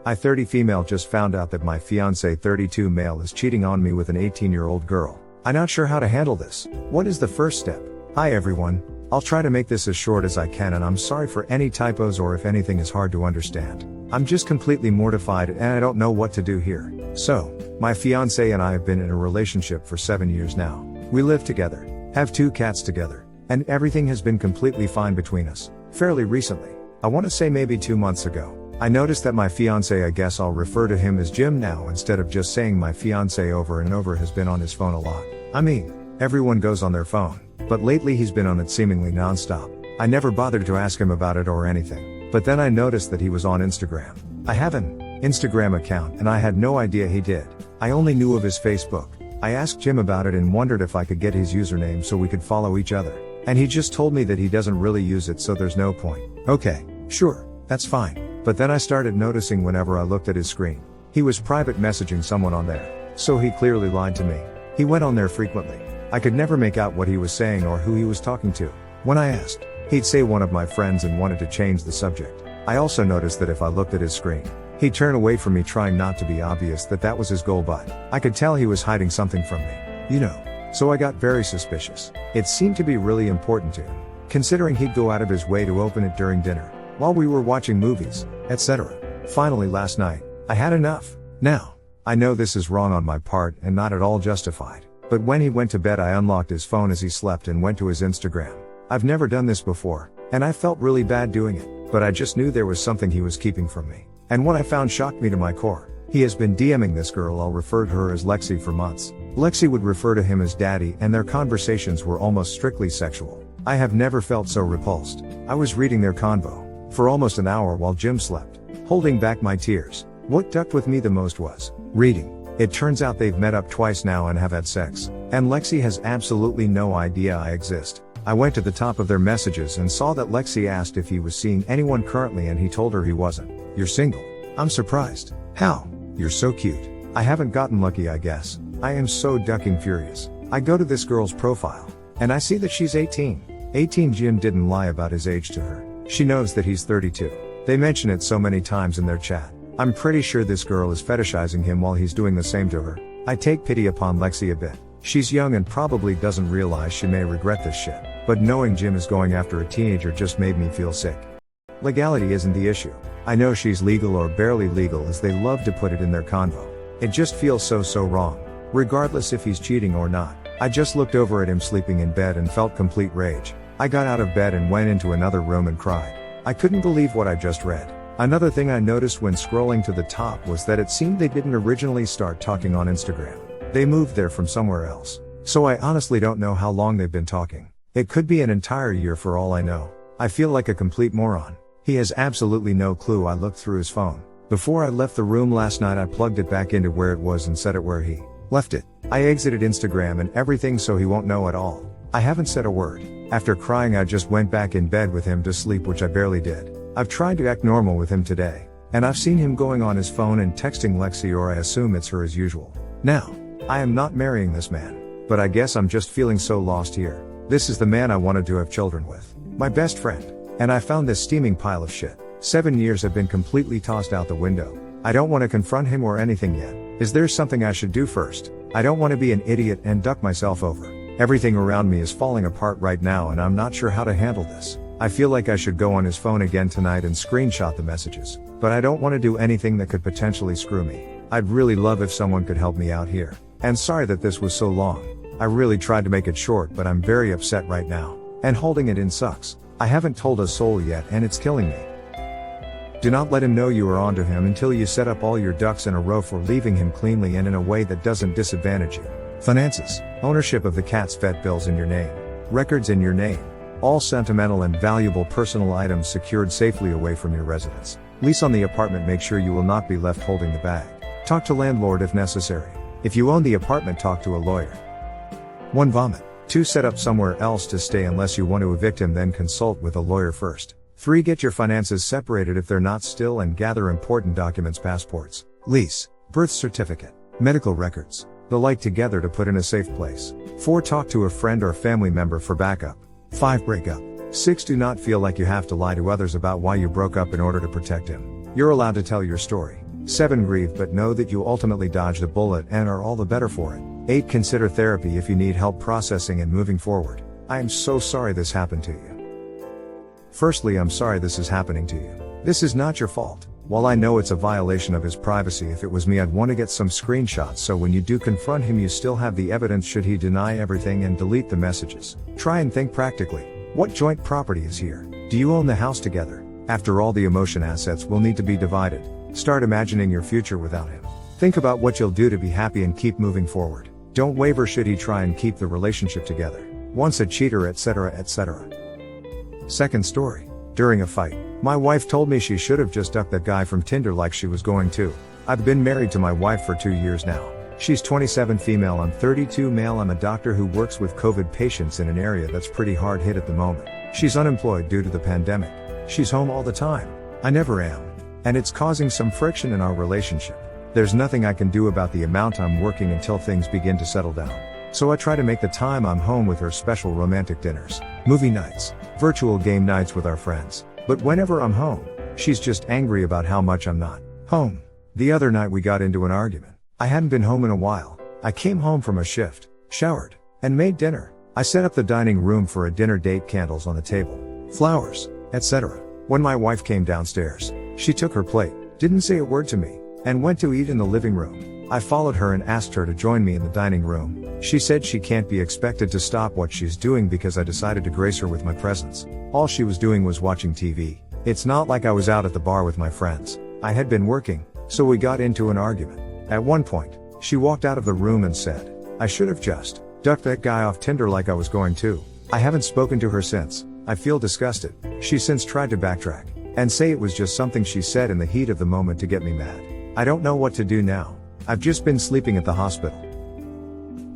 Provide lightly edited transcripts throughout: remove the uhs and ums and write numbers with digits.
I 30 female just found out that my fiance 32 male is cheating on me with an 18-year-old girl. I'm not sure how to handle this. What is the first step? Hi everyone. I'll try to make this as short as I can and I'm sorry for any typos or if anything is hard to understand. I'm just completely mortified and I don't know what to do here. So, my fiancé and I have been in a relationship for 7 years now. We live together, have 2 cats together, and everything has been completely fine between us. Fairly recently, I want to say maybe 2 months ago, I noticed that my fiancé, I guess I'll refer to him as Jim now instead of just saying my fiancé over and over, has been on his phone a lot. I mean, everyone goes on their phone, but lately he's been on it seemingly non-stop. I never bothered to ask him about it or anything, but then I noticed that he was on Instagram. I have an Instagram account and I had no idea he did. I only knew of his Facebook. I asked Jim about it and wondered if I could get his username so we could follow each other. And he just told me that he doesn't really use it, so there's no point. Okay, sure, that's fine. But then I started noticing whenever I looked at his screen, he was private messaging someone on there. So he clearly lied to me. He went on there frequently. I could never make out what he was saying or who he was talking to. When I asked, he'd say one of my friends and wanted to change the subject. I also noticed that if I looked at his screen, he'd turn away from me, trying not to be obvious that that was his goal, but I could tell he was hiding something from me. You know. So I got very suspicious. It seemed to be really important to him, considering he'd go out of his way to open it during dinner, while we were watching movies, etc. Finally last night, I had enough. Now, I know this is wrong on my part and not at all justified, but when he went to bed I unlocked his phone as he slept and went to his Instagram. I've never done this before, and I felt really bad doing it, but I just knew there was something he was keeping from me. And what I found shocked me to my core. He has been DMing this girl, I'll refer to her as Lexi, for months. Lexi would refer to him as daddy and their conversations were almost strictly sexual. I have never felt so repulsed. I was reading their convo for almost an hour while Jim slept, holding back my tears. What ducked with me the most was reading. It turns out they've met up twice now and have had sex, and Lexi has absolutely no idea I exist. I went to the top of their messages and saw that Lexi asked if he was seeing anyone currently and he told her he wasn't. You're single? I'm surprised. How? You're so cute. I haven't gotten lucky, I guess. I am so ducking furious. I go to this girl's profile, and I see that she's 18. 18. Jim didn't lie about his age to her. She knows that he's 32. They mention it so many times in their chat. I'm pretty sure this girl is fetishizing him while he's doing the same to her. I take pity upon Lexi a bit. She's young and probably doesn't realize she may regret this shit. But knowing Jim is going after a teenager just made me feel sick. Legality isn't the issue. I know she's legal or barely legal, as they love to put it in their convo. It just feels so wrong. Regardless if he's cheating or not. I just looked over at him sleeping in bed and felt complete rage. I got out of bed and went into another room and cried. I couldn't believe what I just read. Another thing I noticed when scrolling to the top was that it seemed they didn't originally start talking on Instagram. They moved there from somewhere else. So I honestly don't know how long they've been talking. It could be an entire year for all I know. I feel like a complete moron. He has absolutely no clue. I looked through his phone. Before I left the room last night I plugged it back into where it was and set it where he left it. I exited Instagram and everything so he won't know at all. I haven't said a word. After crying I just went back in bed with him to sleep, which I barely did. I've tried to act normal with him today, and I've seen him going on his phone and texting Lexi, or I assume it's her as usual. Now, I am not marrying this man, but I guess I'm just feeling so lost here. This is the man I wanted to have children with. My best friend. And I found this steaming pile of shit. 7 years have been completely tossed out the window. I don't want to confront him or anything yet. Is there something I should do first? I don't want to be an idiot and duck myself over. Everything around me is falling apart right now and I'm not sure how to handle this. I feel like I should go on his phone again tonight and screenshot the messages. But I don't want to do anything that could potentially screw me. I'd really love if someone could help me out here. And sorry that this was so long. I really tried to make it short, but I'm very upset right now. And holding it in sucks. I haven't told a soul yet and it's killing me. Do not let him know you are onto him until you set up all your ducks in a row for leaving him cleanly and in a way that doesn't disadvantage you. Finances. Ownership of the cat's vet bills in your name. Records in your name. All sentimental and valuable personal items secured safely away from your residence. Lease on the apartment. Make sure you will not be left holding the bag. Talk to landlord if necessary. If you own the apartment, talk to a lawyer. 1. Vomit. 2. Set up somewhere else to stay unless you want to evict him, then consult with a lawyer first. 3. Get your finances separated if they're not still and gather important documents: passports, lease, birth certificate, medical records, the like together to put in a safe place. 4. Talk to a friend or family member for backup. 5. Break up. 6. Do not feel like you have to lie to others about why you broke up in order to protect him. You're allowed to tell your story. 7. Grieve but know that you ultimately dodged a bullet and are all the better for it. 8. Consider therapy if you need help processing and moving forward. I am so sorry this happened to you. Firstly, I'm sorry this is happening to you. This is not your fault. While I know it's a violation of his privacy, if it was me I'd want to get some screenshots so when you do confront him you still have the evidence should he deny everything and delete the messages. Try and think practically. What joint property is here? Do you own the house together? After all, the emotion assets will need to be divided. Start imagining your future without him. Think about what you'll do to be happy and keep moving forward. Don't waver should he try and keep the relationship together. Once a cheater, etc., etc. Second story. During a fight, my wife told me she should have just ducked that guy from Tinder like she was going to. I've been married to my wife for 2 years now. She's 27 female, I'm 32 male. I'm a doctor who works with COVID patients in an area that's pretty hard hit at the moment. She's unemployed due to the pandemic. She's home all the time. I never am. And it's causing some friction in our relationship. There's nothing I can do about the amount I'm working until things begin to settle down. So I try to make the time I'm home with her special romantic dinners, movie nights, virtual game nights with our friends. But whenever I'm home, she's just angry about how much I'm not home. The other night we got into an argument. I hadn't been home in a while. I came home from a shift, showered, and made dinner. I set up the dining room for a dinner date, candles on the table, flowers, etc. When my wife came downstairs, she took her plate, didn't say a word to me, and went to eat in the living room. I followed her and asked her to join me in the dining room. She said she can't be expected to stop what she's doing because I decided to grace her with my presence. All she was doing was watching TV. It's not like I was out at the bar with my friends. I had been working, so we got into an argument. At one point, she walked out of the room and said, "I should have just ducked that guy off Tinder like I was going to." I haven't spoken to her since. I feel disgusted. She's since tried to backtrack and say it was just something she said in the heat of the moment to get me mad. I don't know what to do now. I've just been sleeping at the hospital.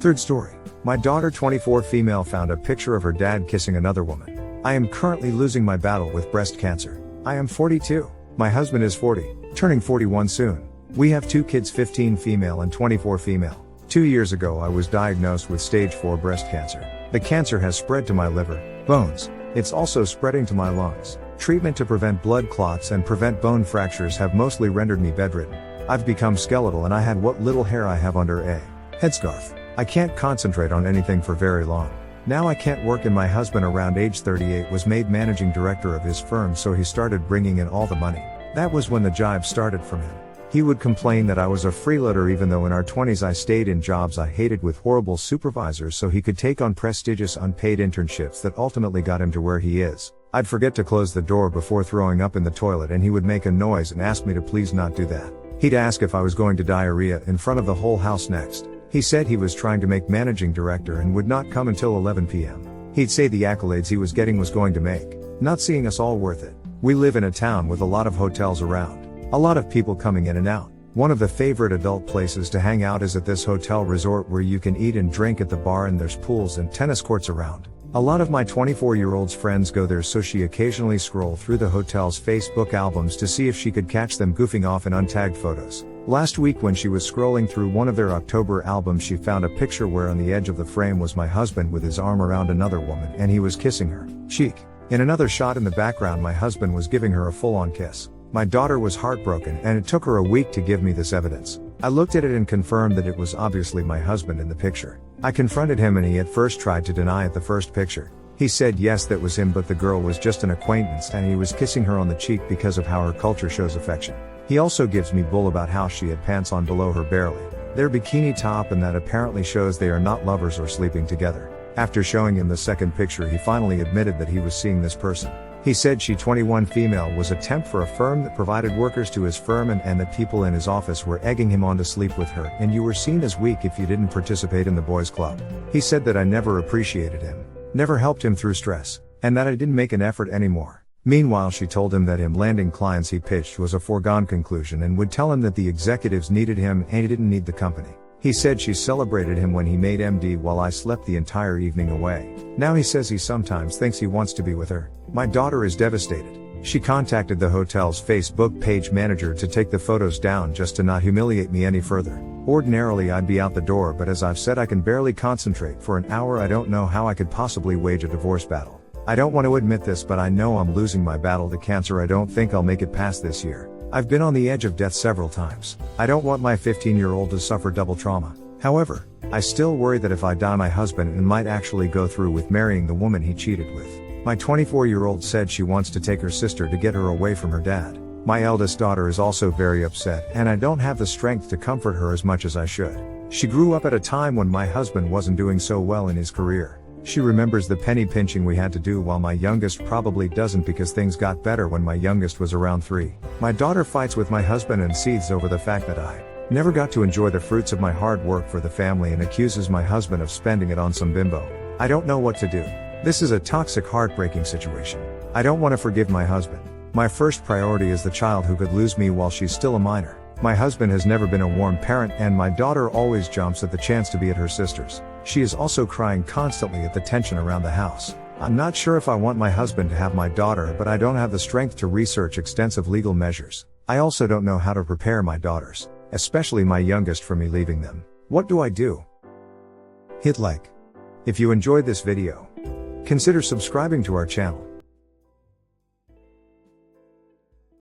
Third story. My daughter, 24 female, found a picture of her dad kissing another woman. I am currently losing my battle with breast cancer. I am 42. My husband is 40, turning 41 soon. We have 2 kids, 15 female and 24 female. 2 years ago I was diagnosed with stage 4 breast cancer. The cancer has spread to my liver, bones. It's also spreading to my lungs. Treatment to prevent blood clots and prevent bone fractures have mostly rendered me bedridden. I've become skeletal and I had what little hair I have under a headscarf. I can't concentrate on anything for very long. Now I can't work, and my husband around age 38 was made managing director of his firm, so he started bringing in all the money. That was when the jibe started from him. He would complain that I was a freeloader even though in our 20s I stayed in jobs I hated with horrible supervisors so he could take on prestigious unpaid internships that ultimately got him to where he is. I'd forget to close the door before throwing up in the toilet and he would make a noise and ask me to please not do that. He'd ask if I was going to diarrhea in front of the whole house next. He said he was trying to make managing director and would not come until 11 p.m. He'd say the accolades he was getting was going to make not seeing us all worth it. We live in a town with a lot of hotels around. A lot of people coming in and out. One of the favorite adult places to hang out is at this hotel resort where you can eat and drink at the bar and there's pools and tennis courts around. A lot of my 24-year-old's friends go there, so she occasionally scroll through the hotel's Facebook albums to see if she could catch them goofing off in untagged photos. Last week when she was scrolling through one of their October albums, she found a picture where on the edge of the frame was my husband with his arm around another woman and he was kissing her cheek. In another shot in the background, my husband was giving her a full-on kiss. My daughter was heartbroken and it took her a week to give me this evidence. I looked at it and confirmed that it was obviously my husband in the picture. I confronted him and he at first tried to deny it the first picture. He said yes, that was him, but the girl was just an acquaintance and he was kissing her on the cheek because of how her culture shows affection. He also gives me bull about how she had pants on below her barely, their bikini top, and that apparently shows they are not lovers or sleeping together. After showing him the second picture, he finally admitted that he was seeing this person. He said she, 21 female, was a temp for a firm that provided workers to his firm and that people in his office were egging him on to sleep with her, and you were seen as weak if you didn't participate in the boys club. He said that I never appreciated him, never helped him through stress, and that I didn't make an effort anymore. Meanwhile, she told him that him landing clients he pitched was a foregone conclusion and would tell him that the executives needed him and he didn't need the company. He said she celebrated him when he made MD while I slept the entire evening away. Now he says he sometimes thinks he wants to be with her. My daughter is devastated. She contacted the hotel's Facebook page manager to take the photos down just to not humiliate me any further. Ordinarily I'd be out the door, but as I've said, I can barely concentrate for an hour. I don't know how I could possibly wage a divorce battle. I don't want to admit this, but I know I'm losing my battle to cancer. I don't think I'll make it past this year. I've been on the edge of death several times. I don't want my 15-year-old to suffer double trauma. However, I still worry that if I die my husband might actually go through with marrying the woman he cheated with. My 24-year-old said she wants to take her sister to get her away from her dad. My eldest daughter is also very upset, and I don't have the strength to comfort her as much as I should. She grew up at a time when my husband wasn't doing so well in his career. She remembers the penny pinching we had to do while my youngest probably doesn't because things got better when my youngest was around 3. My daughter fights with my husband and seethes over the fact that I never got to enjoy the fruits of my hard work for the family and accuses my husband of spending it on some bimbo. I don't know what to do. This is a toxic, heartbreaking situation. I don't want to forgive my husband. My first priority is the child who could lose me while she's still a minor. My husband has never been a warm parent and my daughter always jumps at the chance to be at her sister's. She is also crying constantly at the tension around the house. I'm not sure if I want my husband to have my daughter, but I don't have the strength to research extensive legal measures. I also don't know how to prepare my daughters, especially my youngest, for me leaving them. What do I do? Hit like if you enjoyed this video. Consider subscribing to our channel.